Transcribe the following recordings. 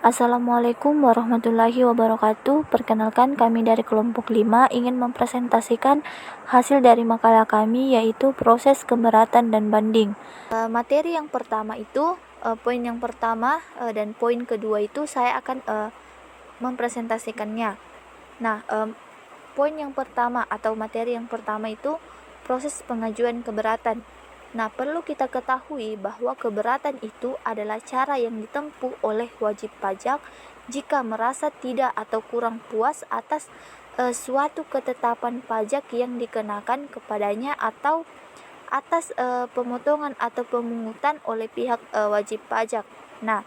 Assalamualaikum warahmatullahi wabarakatuh. Perkenalkan, kami dari kelompok 5 ingin mempresentasikan hasil dari makalah kami, yaitu proses keberatan dan banding. Materi yang pertama itu, poin yang pertama dan poin kedua itu saya akan mempresentasikannya. Nah, poin yang pertama atau materi yang pertama itu proses pengajuan keberatan. Nah, perlu kita ketahui bahwa keberatan itu adalah cara yang ditempuh oleh wajib pajak jika merasa tidak atau kurang puas atas suatu ketetapan pajak yang dikenakan kepadanya atau atas pemotongan atau pemungutan oleh pihak wajib pajak. Nah,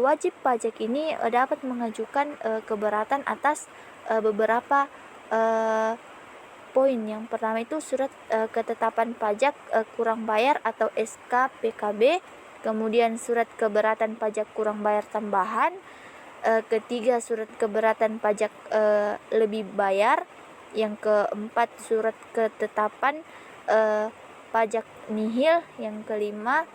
wajib pajak ini dapat mengajukan keberatan atas beberapa poin. Yang pertama itu surat ketetapan pajak kurang bayar atau SKPKB, kemudian surat keberatan pajak kurang bayar tambahan, ketiga surat keberatan pajak lebih bayar, yang keempat surat ketetapan pajak nihil, yang kelima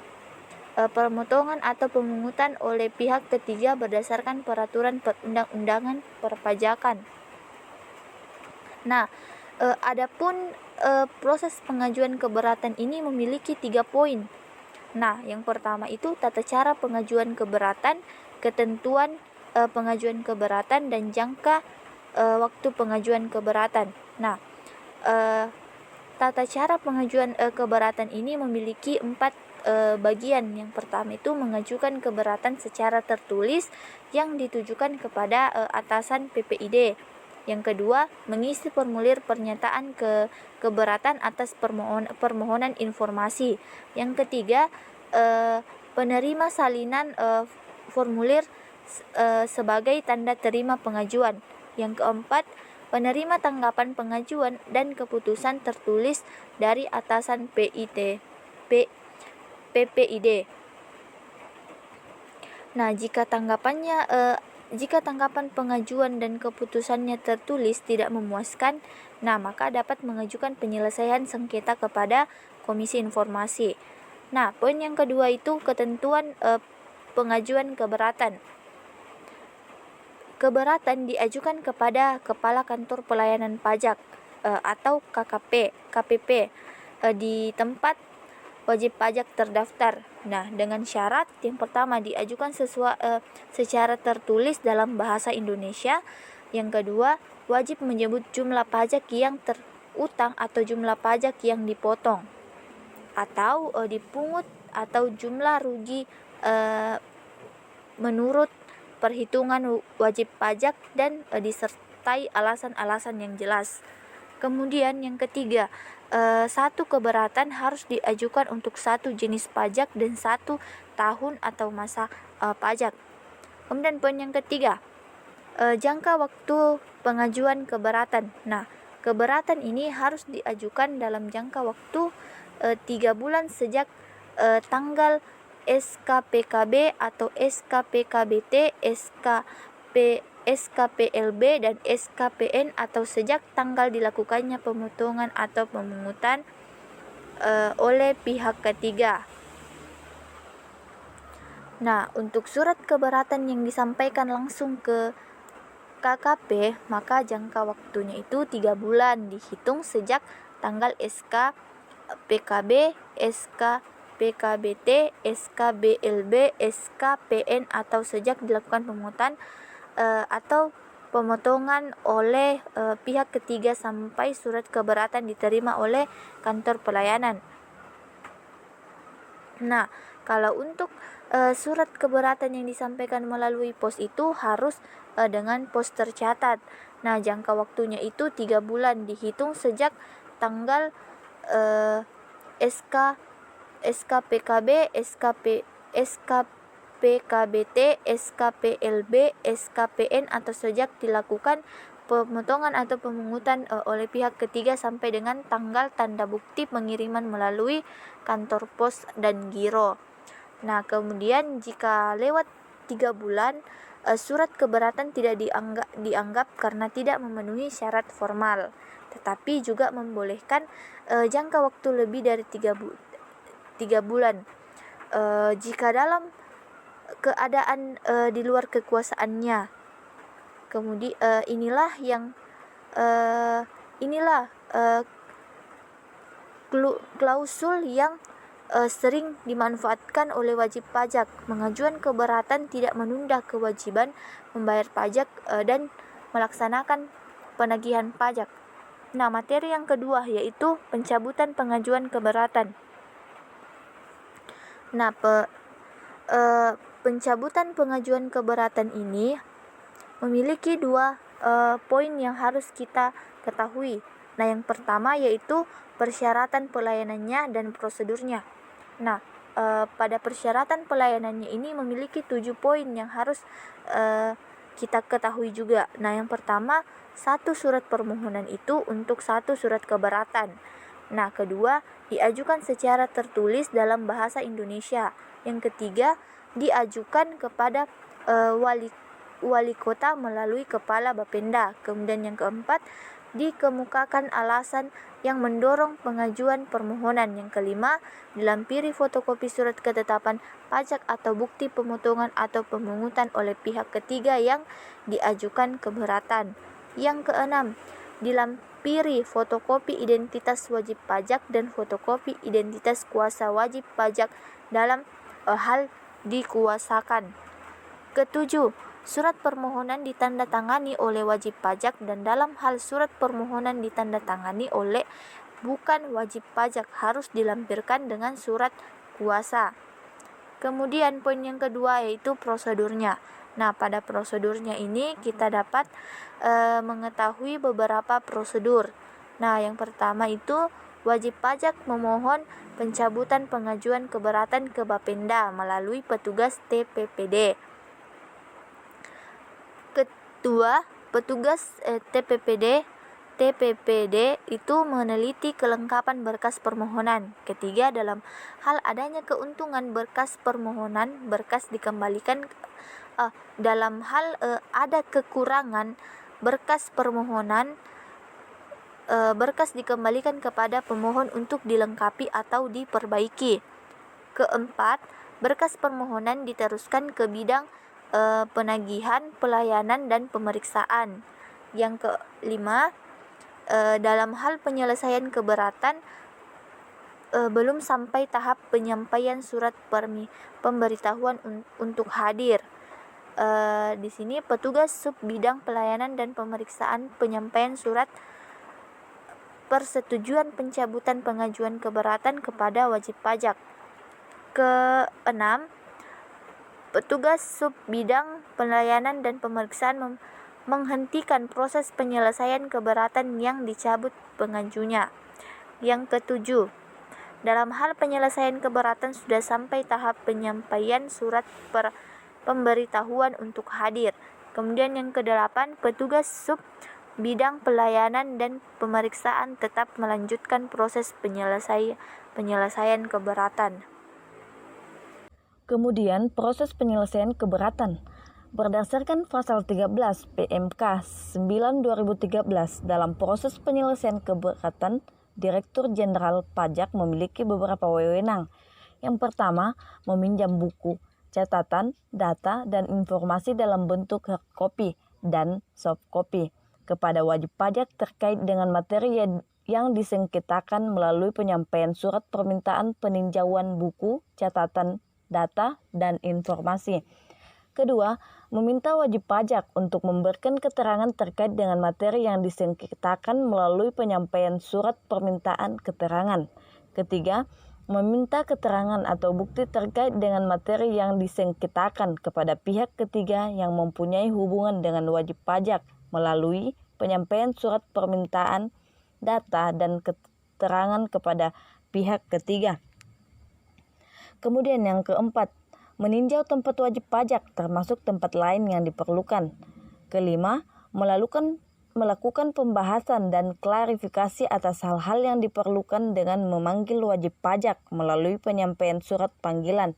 pemotongan atau pemungutan oleh pihak ketiga berdasarkan peraturan perundang-undangan perpajakan. Nah, adapun proses pengajuan keberatan ini memiliki 3 poin. Nah, yang pertama itu tata cara pengajuan keberatan, ketentuan pengajuan keberatan, dan jangka waktu pengajuan keberatan. Nah, tata cara pengajuan keberatan ini memiliki 4 bagian. Yang pertama itu mengajukan keberatan secara tertulis yang ditujukan kepada atasan PPID. Yang kedua, mengisi formulir pernyataan keberatan atas permohonan informasi. Yang ketiga, penerima salinan formulir sebagai tanda terima pengajuan. Yang keempat, penerima tanggapan pengajuan dan keputusan tertulis dari atasan PPID. Nah, jika tanggapan pengajuan dan keputusannya tertulis tidak memuaskan, nah maka dapat mengajukan penyelesaian sengketa kepada Komisi Informasi. Nah, poin yang kedua itu ketentuan pengajuan keberatan. Keberatan diajukan kepada Kepala Kantor Pelayanan Pajak atau KPP di tempat wajib pajak terdaftar. Nah, dengan syarat yang pertama diajukan secara tertulis dalam bahasa Indonesia. Yang kedua, wajib menyebut jumlah pajak yang terutang atau jumlah pajak yang dipotong atau dipungut atau jumlah rugi menurut perhitungan wajib pajak dan disertai alasan-alasan yang jelas. Kemudian yang ketiga, satu keberatan harus diajukan untuk satu jenis pajak dan 1 tahun atau masa pajak. Kemudian poin yang ketiga, jangka waktu pengajuan keberatan. Nah, keberatan ini harus diajukan dalam jangka waktu 3 bulan sejak tanggal SKPKB atau SKPKBT, SKPLB, dan SKPN atau sejak tanggal dilakukannya pemotongan atau pemungutan oleh pihak ketiga. Nah, untuk surat keberatan yang disampaikan langsung ke KKP, maka jangka waktunya itu 3 bulan dihitung sejak tanggal SKPKB, SKPKBT, SKBLB, SKPN atau sejak dilakukan pemungutan atau pemotongan oleh pihak ketiga sampai surat keberatan diterima oleh kantor pelayanan. Nah, kalau untuk surat keberatan yang disampaikan melalui pos itu harus dengan pos tercatat. Nah, jangka waktunya itu 3 bulan dihitung sejak tanggal SKPKB, SKPKBT, SKPLB, SKPN atau sejak dilakukan pemotongan atau pemungutan oleh pihak ketiga sampai dengan tanggal tanda bukti pengiriman melalui kantor pos dan giro. Nah, kemudian jika lewat 3 bulan surat keberatan tidak dianggap karena tidak memenuhi syarat formal, tetapi juga membolehkan jangka waktu lebih dari 3 bulan. Jika dalam keadaan di luar kekuasaannya. Kemudian inilah klausul yang sering dimanfaatkan oleh wajib pajak. Pengajuan keberatan tidak menunda kewajiban membayar pajak dan melaksanakan penagihan pajak. Nah, materi yang kedua yaitu pencabutan pengajuan keberatan. Nah, pencabutan pengajuan keberatan ini memiliki dua poin yang harus kita ketahui. Nah, yang pertama yaitu persyaratan pelayanannya dan prosedurnya. Nah, pada persyaratan pelayanannya ini memiliki 7 poin yang harus kita ketahui juga. Nah, yang pertama, 1 surat permohonan itu untuk 1 surat keberatan. Nah, kedua, diajukan secara tertulis dalam bahasa Indonesia. Yang ketiga, diajukan kepada wali kota melalui kepala Bapenda. Kemudian yang keempat, dikemukakan alasan yang mendorong pengajuan permohonan. Yang kelima, dilampiri fotokopi surat ketetapan pajak atau bukti pemotongan atau pemungutan oleh pihak ketiga yang diajukan keberatan. Yang keenam, dilampiri fotokopi identitas wajib pajak dan fotokopi identitas kuasa wajib pajak dalam hal dikuasakan. Ketujuh, surat permohonan ditandatangani oleh wajib pajak dan dalam hal surat permohonan ditandatangani oleh bukan wajib pajak harus dilampirkan dengan surat kuasa. Kemudian poin yang kedua yaitu prosedurnya. Nah, pada prosedurnya ini kita dapat mengetahui beberapa prosedur. Nah, yang pertama itu wajib pajak memohon pencabutan pengajuan keberatan ke Bapenda melalui petugas TPPD. Kedua, petugas TPPD itu meneliti kelengkapan berkas permohonan. Ketiga, dalam hal adanya keuntungan berkas permohonan, berkas dikembalikan. Dalam hal ada kekurangan berkas permohonan, berkas dikembalikan kepada pemohon untuk dilengkapi atau diperbaiki. Keempat, berkas permohonan diteruskan ke bidang penagihan, pelayanan, dan pemeriksaan. Yang kelima, dalam hal penyelesaian keberatan belum sampai tahap penyampaian surat pemberitahuan untuk hadir. Di sini petugas sub bidang pelayanan dan pemeriksaan penyampaian surat persetujuan pencabutan pengajuan keberatan kepada wajib pajak. Keenam, petugas sub bidang pelayanan dan pemeriksaan menghentikan proses penyelesaian keberatan yang dicabut pengajunya. Yang ketujuh, dalam hal penyelesaian keberatan sudah sampai tahap penyampaian surat pemberitahuan untuk hadir. Kemudian yang kedelapan, petugas sub bidang pelayanan dan pemeriksaan tetap melanjutkan proses penyelesaian keberatan. Kemudian proses penyelesaian keberatan. Berdasarkan pasal 13 PMK 9/2013 dalam proses penyelesaian keberatan, Direktur Jenderal Pajak memiliki beberapa wewenang. Yang pertama, meminjam buku, catatan, data, dan informasi dalam bentuk hard copy dan soft copy kepada wajib pajak terkait dengan materi yang disengketakan melalui penyampaian surat permintaan peninjauan buku, catatan, data, dan informasi. Kedua, meminta wajib pajak untuk memberikan keterangan terkait dengan materi yang disengketakan melalui penyampaian surat permintaan keterangan. Ketiga, meminta keterangan atau bukti terkait dengan materi yang disengketakan kepada pihak ketiga yang mempunyai hubungan dengan wajib pajak melalui penyampaian surat permintaan data dan keterangan kepada pihak ketiga. Kemudian yang keempat, meninjau tempat wajib pajak termasuk tempat lain yang diperlukan. Kelima, melakukan pembahasan dan klarifikasi atas hal-hal yang diperlukan dengan memanggil wajib pajak melalui penyampaian surat panggilan.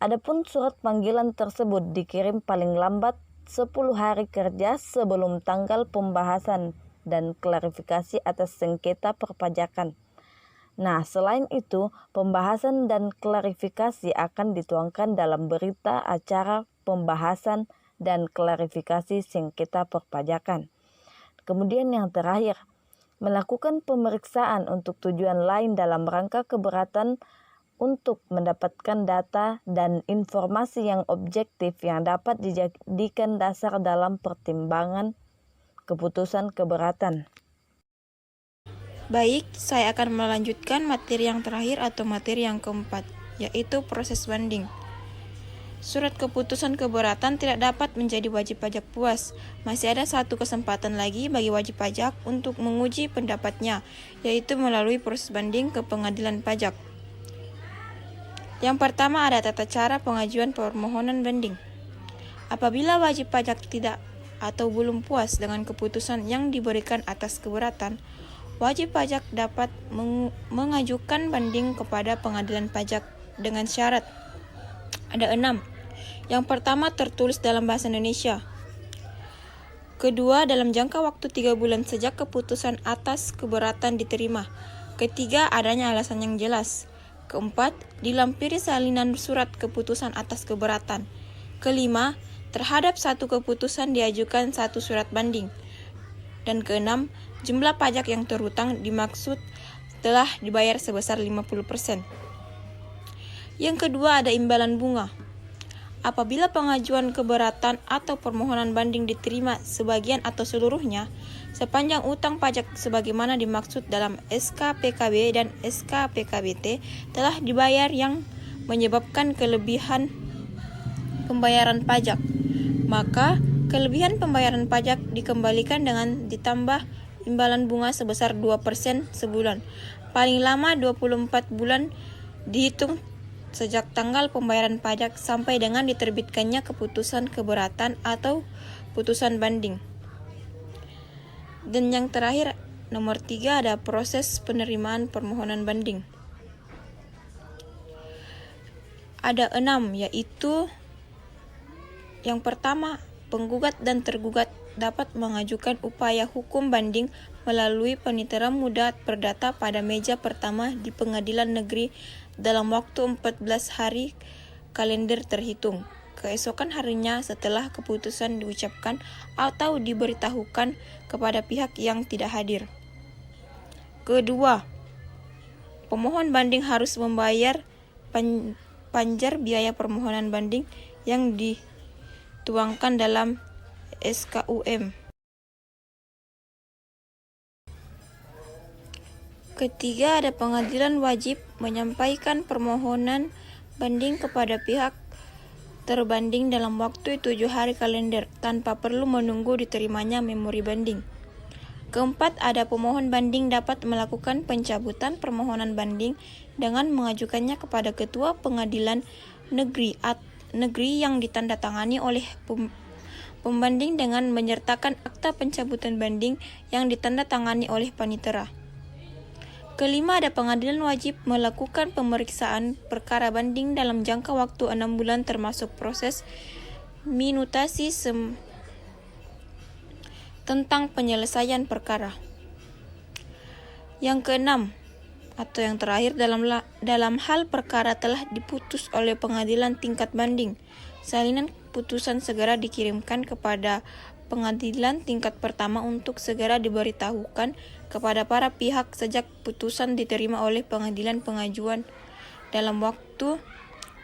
Adapun surat panggilan tersebut dikirim paling lambat 10 hari kerja sebelum tanggal pembahasan dan klarifikasi atas sengketa perpajakan. Nah, selain itu, pembahasan dan klarifikasi akan dituangkan dalam berita acara pembahasan dan klarifikasi sengketa perpajakan. Kemudian yang terakhir, melakukan pemeriksaan untuk tujuan lain dalam rangka keberatan untuk mendapatkan data dan informasi yang objektif yang dapat dijadikan dasar dalam pertimbangan keputusan keberatan. Baik, saya akan melanjutkan materi yang terakhir atau materi yang keempat, yaitu proses banding. Surat keputusan keberatan tidak dapat menjadi wajib pajak puas. Masih ada satu kesempatan lagi bagi wajib pajak untuk menguji pendapatnya, yaitu melalui proses banding ke pengadilan pajak. Yang pertama ada tata cara pengajuan permohonan banding. Apabila wajib pajak tidak atau belum puas dengan keputusan yang diberikan atas keberatan, wajib pajak dapat mengajukan banding kepada pengadilan pajak dengan syarat. Ada 6. Yang pertama tertulis dalam bahasa Indonesia. Kedua, dalam jangka waktu 3 bulan sejak keputusan atas keberatan diterima. Ketiga, adanya alasan yang jelas. Keempat, dilampiri salinan surat keputusan atas keberatan. Kelima, terhadap satu keputusan diajukan satu surat banding. Dan keenam, jumlah pajak yang terhutang dimaksud telah dibayar sebesar 50%. Yang kedua ada imbalan bunga. Apabila pengajuan keberatan atau permohonan banding diterima sebagian atau seluruhnya, sepanjang utang pajak sebagaimana dimaksud dalam SK PKB dan SK PKBT telah dibayar yang menyebabkan kelebihan pembayaran pajak, maka kelebihan pembayaran pajak dikembalikan dengan ditambah imbalan bunga sebesar 2% sebulan. Paling lama 24 bulan dihitung sejak tanggal pembayaran pajak sampai dengan diterbitkannya keputusan keberatan atau putusan banding. Dan yang terakhir, nomor 3 ada proses penerimaan permohonan banding. Ada 6, yaitu yang pertama, penggugat dan tergugat dapat mengajukan upaya hukum banding melalui panitera muda perdata pada meja pertama di pengadilan negeri dalam waktu 14 hari kalender terhitung, keesokan harinya setelah keputusan diucapkan atau diberitahukan kepada pihak yang tidak hadir. Kedua, pemohon banding harus membayar panjar biaya permohonan banding yang dituangkan dalam SKUM. Ketiga, ada pengadilan wajib menyampaikan permohonan banding kepada pihak terbanding dalam waktu 7 hari kalender tanpa perlu menunggu diterimanya memori banding. Keempat, ada pemohon banding dapat melakukan pencabutan permohonan banding dengan mengajukannya kepada ketua pengadilan negeri yang ditandatangani oleh pembanding dengan menyertakan akta pencabutan banding yang ditandatangani oleh panitera. Kelima, ada pengadilan wajib melakukan pemeriksaan perkara banding dalam jangka waktu 6 bulan termasuk proses minutasi tentang penyelesaian perkara. Yang keenam, atau yang terakhir, dalam hal perkara telah diputus oleh pengadilan tingkat banding, salinan putusan segera dikirimkan kepada pengadilan tingkat pertama untuk segera diberitahukan kepada para pihak sejak putusan diterima oleh pengadilan pengajuan dalam waktu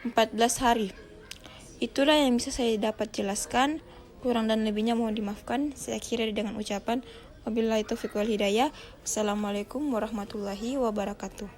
14 hari. Itulah yang bisa saya dapat jelaskan. Kurang dan lebihnya mohon dimaafkan. Saya akhiri dengan ucapan wabillahi taufiq wal hidayah. Assalamualaikum warahmatullahi wabarakatuh.